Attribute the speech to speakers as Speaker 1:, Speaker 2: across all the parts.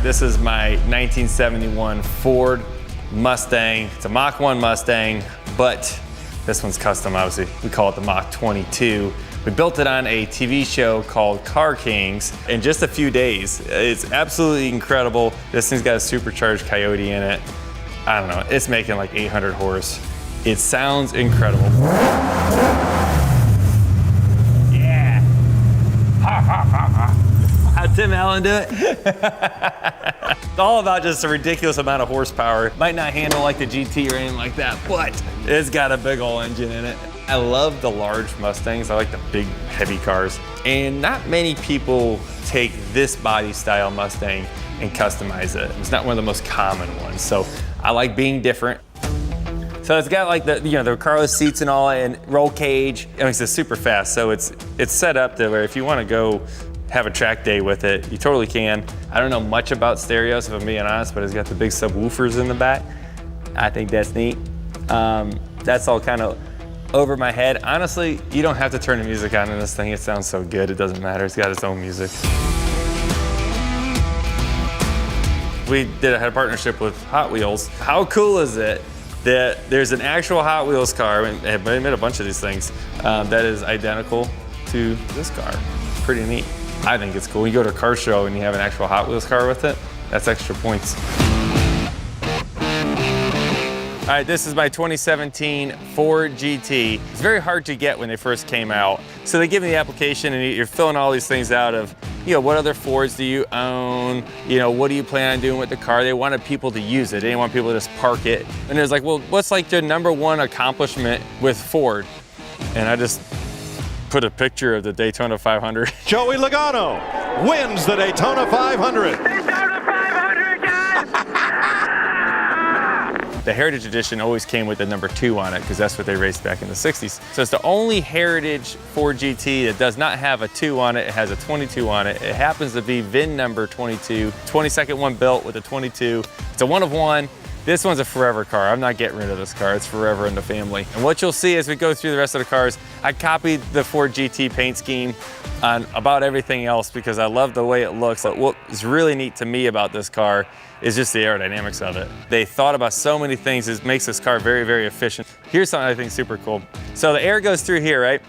Speaker 1: right, this is my 1971 Ford Mustang. It's a Mach 1 Mustang, but this one's custom, obviously. We call it the Mach 22. We built it on a TV show called Car Kings in just a few days. It's absolutely incredible. This thing's got a supercharged Coyote in it. I don't know, it's making like 800 horse. It sounds incredible. Yeah. Ha ha ha ha. How'd Tim Allen do it? It's all about just a ridiculous amount of horsepower. Might not handle like the GT or anything like that, but it's got a big old engine in it. I love the large Mustangs. I like the big, heavy cars. And not many people take this body style Mustang and customize it. It's not one of the most common ones. So I like being different. So it's got like the, the carless seats and all, and roll cage. I mean, it's super fast. So it's set up to where if you want to go have a track day with it, you totally can. I don't know much about stereos, if I'm being honest, but it's got the big subwoofers in the back. I think that's neat. That's all kind of over my head. Honestly, you don't have to turn the music on in this thing. It sounds so good, it doesn't matter. It's got its own music. We had a partnership with Hot Wheels. How cool is it that there's an actual Hot Wheels car, and they made a bunch of these things, that is identical to this car. Pretty neat. I think it's cool. You go to a car show and you have an actual Hot Wheels car with it, that's extra points. All right, this is my 2017 Ford GT. It's very hard to get when they first came out. So they give me the application and you're filling all these things out of, what other Fords do you own? What do you plan on doing with the car? They wanted people to use it. They didn't want people to just park it. And it was like, well, what's like the #1 accomplishment with Ford? And I just put a picture of the Daytona 500.
Speaker 2: Joey Logano wins the Daytona 500.
Speaker 3: Daytona 500, guys!
Speaker 1: The Heritage Edition always came with the #2 on it because that's what they raced back in the 60s. So it's the only Heritage Ford GT that does not have a 2 on it. It has a 22 on it. It happens to be VIN number 22, 22nd one built with a 22. It's a one of one. This one's a forever car. I'm not getting rid of this car. It's forever in the family. And what you'll see as we go through the rest of the cars, I copied the Ford GT paint scheme on about everything else because I love the way it looks. What is really neat to me about this car is just the aerodynamics of it. They thought about so many things. It makes this car very, very efficient. Here's something I think is super cool. So the air goes through here, right?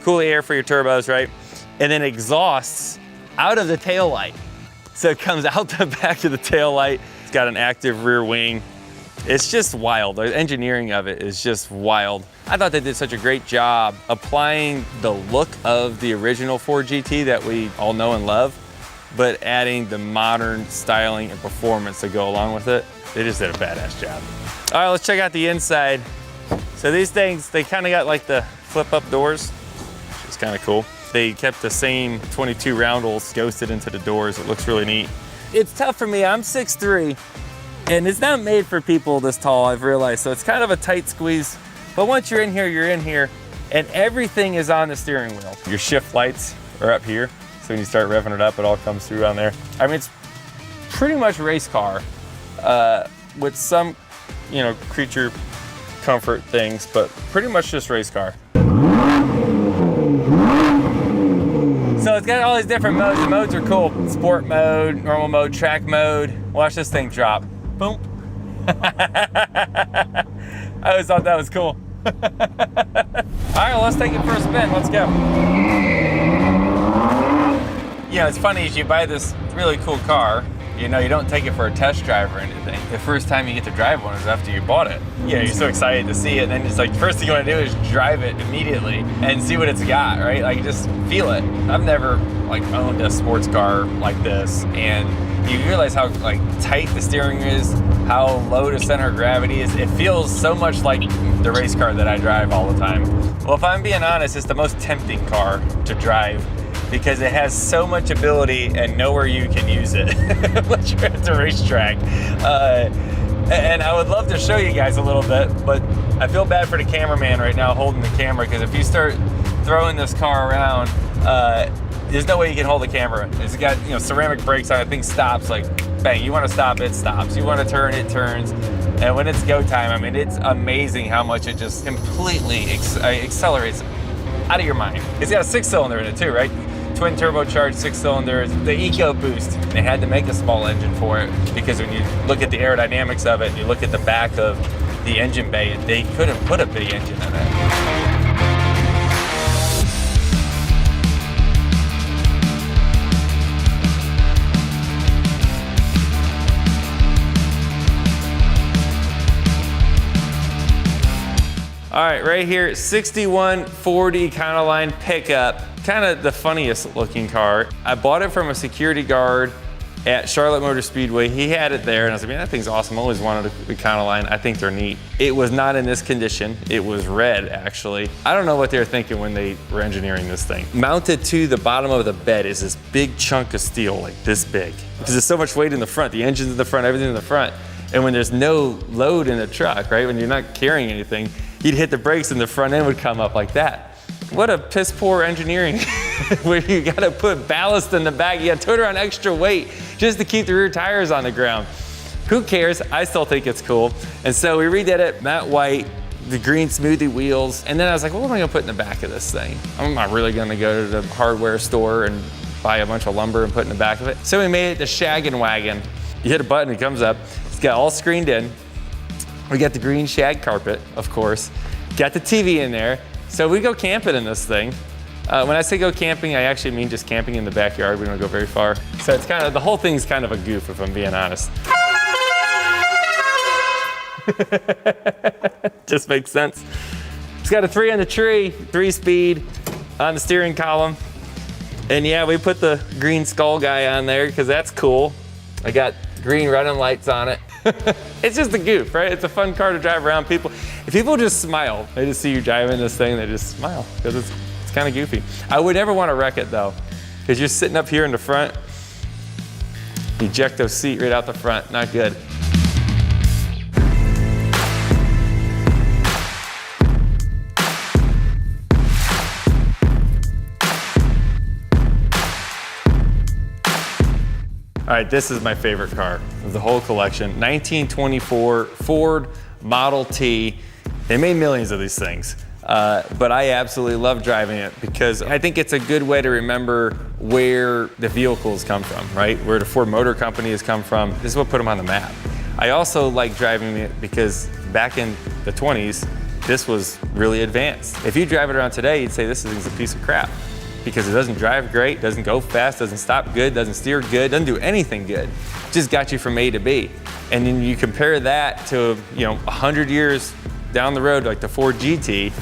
Speaker 1: Cool air for your turbos, right? And then exhausts out of the taillight. So it comes out the back of the taillight. It's got an active rear wing. It's just wild. The engineering of it is just wild. I thought they did such a great job applying the look of the original Ford GT that we all know and love, but adding the modern styling and performance to go along with it. They just did a badass job. All right, let's check out the inside. So these things, they kind of got like the flip up doors, which is kind of cool. They kept the same 22 roundels ghosted into the doors. It looks really neat. It's tough for me, I'm 6'3", and it's not made for people this tall, I've realized, so it's kind of a tight squeeze. But once you're in here, and everything is on the steering wheel. Your shift lights are up here, so when you start revving it up, it all comes through on there. I mean, it's pretty much race car, with some, creature comfort things, but pretty much just race car. So it's got all these different modes. The modes are cool. Sport mode, normal mode, track mode. Watch this thing drop. Boom. I always thought that was cool. All right, well, let's take it for a spin. Let's go. It's funny, as you buy this really cool car, you don't take it for a test drive or anything. The first time you get to drive one is after you bought it. You're so excited to see it, and then it's like, the first thing you want to do is drive it immediately and see what it's got, right? Like, just feel it. I've never owned a sports car like this, and you realize how tight the steering is, how low the center of gravity is. It feels so much like the race car that I drive all the time. Well, if I'm being honest, it's the most tempting car to drive because it has so much ability and nowhere you can use it unless you're at the racetrack. And I would love to show you guys a little bit, but I feel bad for the cameraman right now holding the camera, because if you start throwing this car around, there's no way you can hold the camera. It's got ceramic brakes on it. Thing stops like bang. You want to stop, it stops. You want to turn, it turns. And when it's go time, I mean, it's amazing how much it just completely accelerates out of your mind. It's got a 6-cylinder in it too, right? twin turbocharged 6 cylinders, the EcoBoost. They had to make a small engine for it because when you look at the aerodynamics of it, and you look at the back of the engine bay, they couldn't put a big engine in it. All right, right here, 6140 Econoline pickup. Kind of the funniest looking car. I bought it from a security guard at Charlotte Motor Speedway. He had it there, and I was like, man, that thing's awesome. I always wanted a Econoline. I think they're neat. It was not in this condition. It was red, actually. I don't know what they were thinking when they were engineering this thing. Mounted to the bottom of the bed is this big chunk of steel, like this big. Because there's so much weight in the front. The engine's in the front, everything's in the front. And when there's no load in the truck, right, when you're not carrying anything, you'd hit the brakes and the front end would come up like that. What a piss poor engineering where you gotta put ballast in the back. You gotta tote around extra weight just to keep the rear tires on the ground. Who cares? I still think it's cool. And so we redid it, matte white, the green smoothie wheels. And then I was like, well, what am I gonna put in the back of this thing? I'm not really gonna go to the hardware store and buy a bunch of lumber and put in the back of it. So we made it the Shaggin' Wagon. You hit a button, it comes up. It's got all screened in. We got the green shag carpet, of course. Got the TV in there. So we go camping in this thing. When I say go camping, I actually mean just camping in the backyard. We don't go very far. So it's kind of, the whole thing's kind of a goof, if I'm being honest. Just makes sense. It's got a 3 on the tree, 3-speed on the steering column. And yeah, we put the green skull guy on there because that's cool. I got green running lights on it. It's just a goof, right? It's a fun car to drive around. If people just smile, they just see you driving this thing, they just smile because it's kind of goofy. I would never want to wreck it though, because you're sitting up here in the front, ejecto seat right out the front, not good. All right, this is my favorite car of the whole collection. 1924 Ford Model T. They made millions of these things, but I absolutely love driving it because I think it's a good way to remember where the vehicles come from, right? Where the Ford Motor Company has come from. This is what put them on the map. I also like driving it because back in the 20s, this was really advanced. If you drive it around today, you'd say this thing's a piece of crap, because it doesn't drive great, doesn't go fast, doesn't stop good, doesn't steer good, doesn't do anything good. Just got you from A to B. And then you compare that to 100 years down the road, like the Ford GT,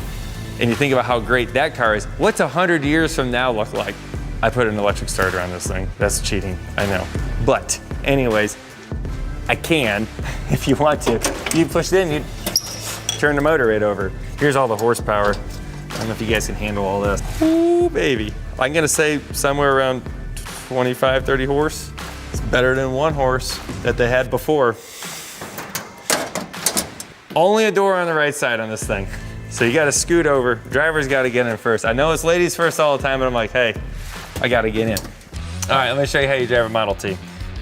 Speaker 1: and you think about how great that car is. What's 100 years from now look like? I put an electric starter on this thing. That's cheating, I know. But anyways, I can, if you want to. You push it in, you turn the motor right over. Here's all the horsepower. I don't know if you guys can handle all this. Ooh, baby. I'm gonna say somewhere around 25, 30 horse. It's better than 1 horse that they had before. Only a door on the right side on this thing. So you gotta scoot over. Driver's gotta get in first. I know it's ladies first all the time, but I'm like, hey, I gotta get in. All right, let me show you how you drive a Model T.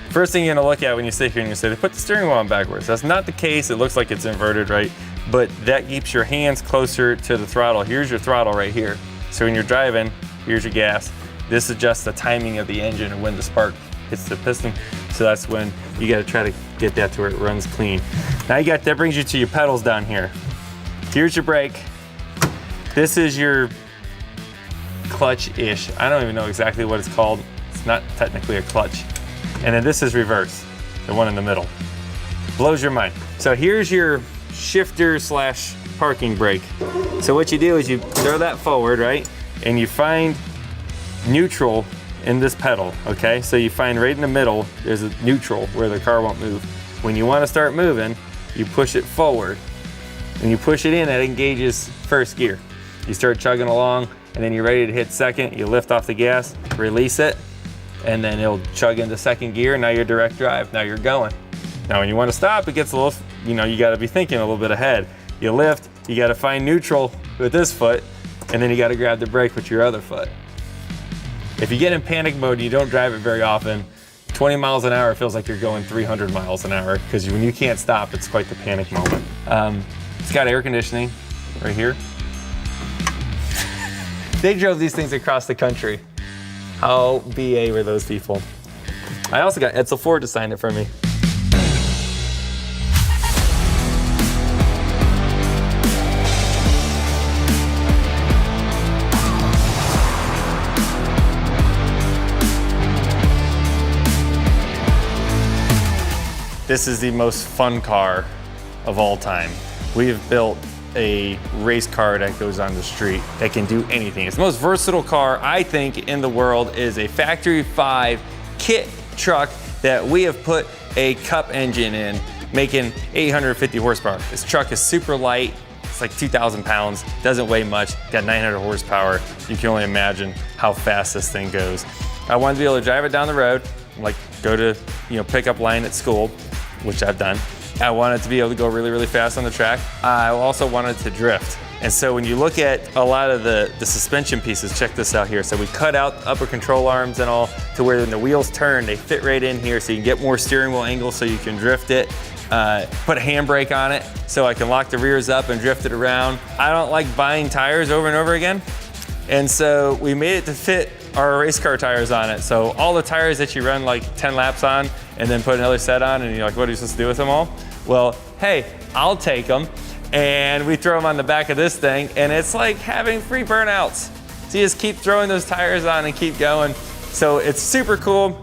Speaker 1: First thing you're gonna look at when you sit here and you say, they put the steering wheel on backwards. That's not the case. It looks like it's inverted, right? But that keeps your hands closer to the throttle. Here's your throttle right here. So when you're driving, here's your gas. This adjusts the timing of the engine and when the spark hits the piston. So that's when you gotta try to get that to where it runs clean. Now that brings you to your pedals down here. Here's your brake. This is your clutch-ish. I don't even know exactly what it's called. It's not technically a clutch. And then this is reverse, the one in the middle. Blows your mind. So here's your shifter / parking brake. So what you do is you throw that forward, right? And you find neutral in this pedal, okay? So you find right in the middle, there's a neutral where the car won't move. When you want to start moving, you push it forward. When you push it in, that engages first gear. You start chugging along, and then you're ready to hit second. You lift off the gas, release it, and then it'll chug into second gear. Now you're direct drive, now you're going. Now when you want to stop, it gets a little, you got to be thinking a little bit ahead. You lift, you got to find neutral with this foot, and then you got to grab the brake with your other foot. If you get in panic mode and you don't drive it very often, 20 miles an hour feels like you're going 300 miles an hour, because when you can't stop, it's quite the panic moment. It's got air conditioning right here. They drove these things across the country. How BA were those people? I also got Edsel Ford to sign it for me. This is the most fun car of all time. We have built a race car that goes on the street that can do anything. It's the most versatile car, I think, in the world. It is a factory 5 kit truck that we have put a cup engine in, making 850 horsepower. This truck is super light. It's like 2,000 pounds, doesn't weigh much, got 900 horsepower. You can only imagine how fast this thing goes. I wanted to be able to drive it down the road, like go to pickup line at school, which I've done. I wanted to be able to go really, really fast on the track. I also wanted to drift. And so when you look at a lot of the suspension pieces, check this out here. So we cut out upper control arms and all to where when the wheels turn, they fit right in here so you can get more steering wheel angle so you can drift it. Put a handbrake on it so I can lock the rears up and drift it around. I don't like buying tires over and over again. And so we made it to fit our race car tires on it. So all the tires that you run like 10 laps on and then put another set on and you're like, what are you supposed to do with them all? Well, hey, I'll take them. And we throw them on the back of this thing and it's like having free burnouts. So you just keep throwing those tires on and keep going. So it's super cool.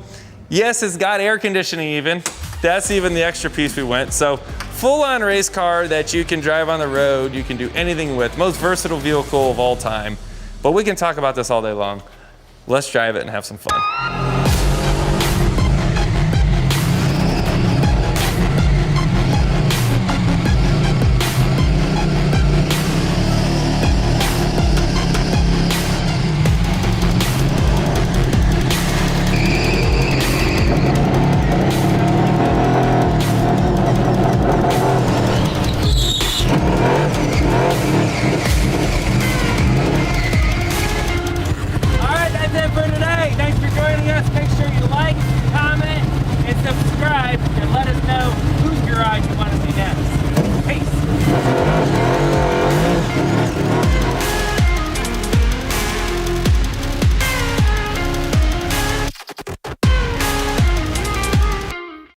Speaker 1: Yes, it's got air conditioning even. That's even the extra piece we went. So full-on race car that you can drive on the road, you can do anything with. Most versatile vehicle of all time. But we can talk about this all day long. Let's drive it and have some fun.